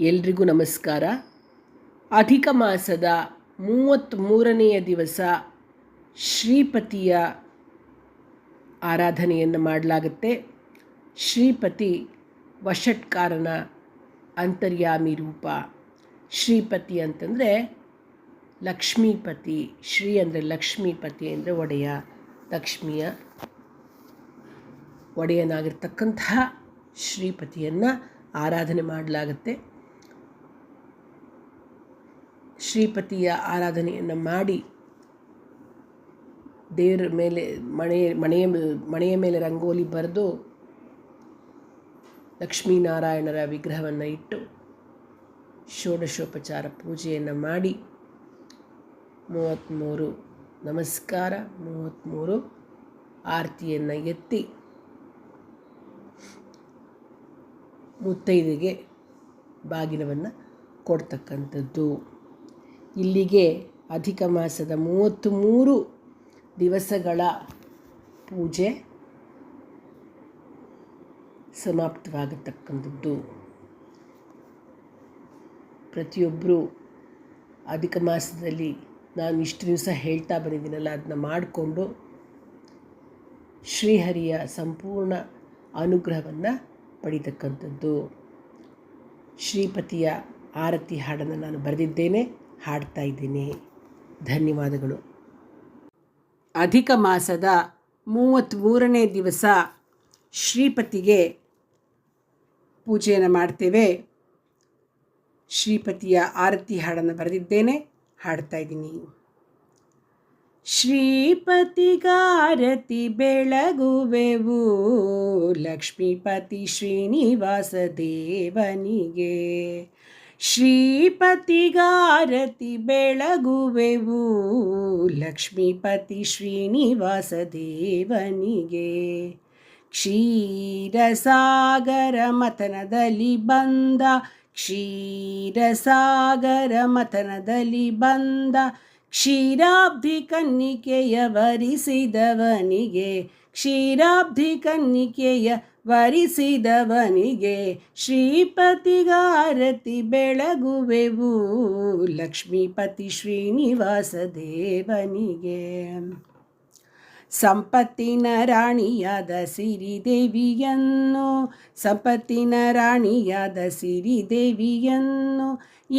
ಎಲ್ರಿಗೂ ನಮಸ್ಕಾರ. ಅಧಿಕ ಮಾಸದ 33ನೆಯ ದಿವಸ ಶ್ರೀಪತಿಯ ಆರಾಧನೆಯನ್ನು ಮಾಡಲಾಗುತ್ತೆ. ಶ್ರೀಪತಿ ವಷಟ್ಕಾರನ ಅಂತರ್ಯಾಮಿ ರೂಪ. ಶ್ರೀಪತಿ ಅಂತಂದರೆ ಲಕ್ಷ್ಮೀಪತಿ. ಶ್ರೀ ಅಂದರೆ ಲಕ್ಷ್ಮೀಪತಿ ಅಂದರೆ ಒಡೆಯ, ಲಕ್ಷ್ಮಿಯ ಒಡೆಯನಾಗಿರ್ತಕ್ಕಂತಹ ಶ್ರೀಪತಿಯನ್ನು ಆರಾಧನೆ ಮಾಡಲಾಗುತ್ತೆ. ಶ್ರೀಪತಿಯ ಆರಾಧನೆಯನ್ನು ಮಾಡಿ ದೇವರ ಮೇಲೆ ಮಣೆಯ ಮೇಲೆ ರಂಗೋಲಿ ಬರೆದು ಲಕ್ಷ್ಮೀನಾರಾಯಣರ ವಿಗ್ರಹವನ್ನು ಇಟ್ಟು ಷೋಡಶೋಪಚಾರ ಪೂಜೆಯನ್ನು ಮಾಡಿ 33 ನಮಸ್ಕಾರ, 33 ಆರತಿಯನ್ನು ಎತ್ತಿ ಮುತ್ತೈದೆಗೆ ಬಾಗಿನವನ್ನು ಕೊಡ್ತಕ್ಕಂಥದ್ದು. ಇಲ್ಲಿಗೆ ಅಧಿಕ ಮಾಸದ 33 ದಿವಸಗಳ ಪೂಜೆ ಸಮಾಪ್ತವಾಗತಕ್ಕಂಥದ್ದು. ಪ್ರತಿಯೊಬ್ಬರು ಅಧಿಕ ಮಾಸದಲ್ಲಿ ನಾನು ಇಷ್ಟು ದಿವಸ ಹೇಳ್ತಾ ಬಂದಿದ್ದೀನಲ್ಲ, ಅದನ್ನ ಮಾಡಿಕೊಂಡು ಶ್ರೀಹರಿಯ ಸಂಪೂರ್ಣ ಅನುಗ್ರಹವನ್ನು ಪಡಿತಕ್ಕಂಥದ್ದು. ಶ್ರೀಪತಿಯ ಆರತಿ ಹಾಡನ್ನು ನಾನು ಬರೆದಿದ್ದೇನೆ, ಹಾಡ್ತಾ ಇದ್ದೇನೆ. ಧನ್ಯವಾದಗಳು. ಅಧಿಕ ಮಾಸದ 33ನೇ ದಿವಸ ಶ್ರೀಪತಿಗೆ ಪೂಜೆಯನ್ನು ಮಾಡ್ತೇವೆ. ಶ್ರೀಪತಿಯ ಆರತಿ ಹಾಡನ್ನು ಬರೆದಿದ್ದೇನೆ, ಹಾಡ್ತಾ ಇದ್ದೀನಿ. ಶ್ರೀಪತಿಗಾರತಿ ಬೆಳಗುವೆವು ಲಕ್ಷ್ಮೀಪತಿ ಶ್ರೀನಿವಾಸ ದೇವನಿಗೆ. ಶ್ರೀಪತಿಗಾರತಿ ಬೆಳಗುವೆವು ಲಕ್ಷ್ಮೀಪತಿ ಶ್ರೀನಿವಾಸ ದೇವನಿಗೆ. ಕ್ಷೀರಸಾಗರ ಮಥನದಲ್ಲಿ ಬಂದ, ಕ್ಷೀರಸಾಗರ ಮಥನದಲ್ಲಿ ಬಂದ ಕ್ಷೀರಾಬ್ಧಿ ಕನ್ನಿಕೆಯ ವರಿಸಿದವನಿಗೆ. ಕ್ಷೀರಾಬ್ಧಿ ಕನ್ನಿಕೆಯ ವರಿಸಿದವನಿಗೆ ಶ್ರೀಪತಿಗಾರತಿ ಬೆಳಗುವೆವು ಲಕ್ಷ್ಮೀಪತಿ ಶ್ರೀನಿವಾಸ ದೇವನಿಗೆ. ಸಂಪತ್ತಿನ ರಾಣಿಯಾದ ಸಿರಿದೇವಿಯನ್ನು, ಸಂಪತ್ತಿನ ರಾಣಿಯಾದ ಸಿರಿದೇವಿಯನ್ನು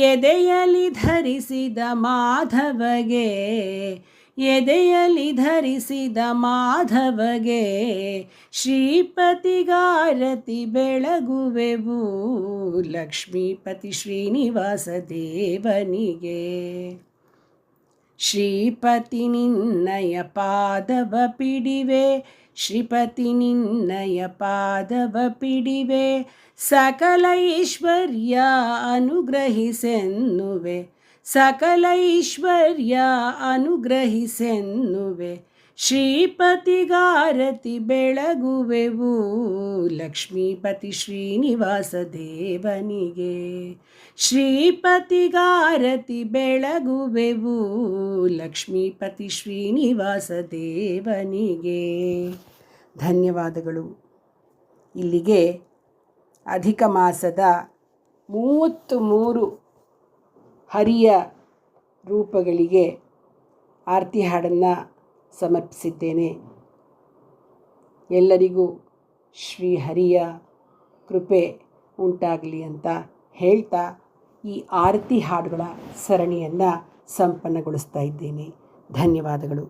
ಎದೆಯಲ್ಲಿ ಧರಿಸಿದ ಮಾಧವಗೆ, ಎದೆಯಲ್ಲಿ ಧರಿಸಿದ ಮಾಧವಗೆ ಶ್ರೀಪತಿಗಾರತಿ ಬೆಳಗುವೆವು ಲಕ್ಷ್ಮೀಪತಿ ಶ್ರೀನಿವಾಸ ದೇವನಿಗೆ. ಶ್ರೀಪತಿ ನಿನ್ನಯ ಪಾದವ ಪಿಡಿವೆ, ಶ್ರೀಪತಿ ನಿನ್ನಯ ಪಾದವ ಪಿಡಿವೆ, ಸಕಲ ಐಶ್ವರ್ಯ ಅನುಗ್ರಹಿಸೆನ್ನುವೆ, ಸಕಲ ಐಶ್ವರ್ಯ ಅನುಗ್ರಹಿಸೆನ್ನುವೆ. ಶ್ರೀಪತಿಗಾರತಿ ಬೆಳಗುವೆವು ಲಕ್ಷ್ಮೀಪತಿ ಶ್ರೀನಿವಾಸ ದೇವನಿಗೆ. ಶ್ರೀಪತಿಗಾರತಿ ಬೆಳಗುವೆವು ಲಕ್ಷ್ಮೀಪತಿ ಶ್ರೀನಿವಾಸ ದೇವನಿಗೆ. ಧನ್ಯವಾದಗಳು. ಇಲ್ಲಿಗೆ ಅಧಿಕ ಮಾಸದ 33 ಹರಿಯ ರೂಪಗಳಿಗೆ ಆರತಿ ಹಾಡನ್ನು ಸಮರ್ಪಿಸಿದ್ದೇನೆ. ಎಲ್ಲರಿಗೂ ಶ್ರೀಹರಿಯ ಕೃಪೆ ಉಂಟಾಗಲಿ ಅಂತ ಹೇಳ್ತಾ ಈ ಆರತಿ ಹಾಡುಗಳ ಸರಣಿಯನ್ನು ಸಂಪನ್ನಗೊಳಿಸ್ತಾ ಇದ್ದೇನೆ. ಧನ್ಯವಾದಗಳು.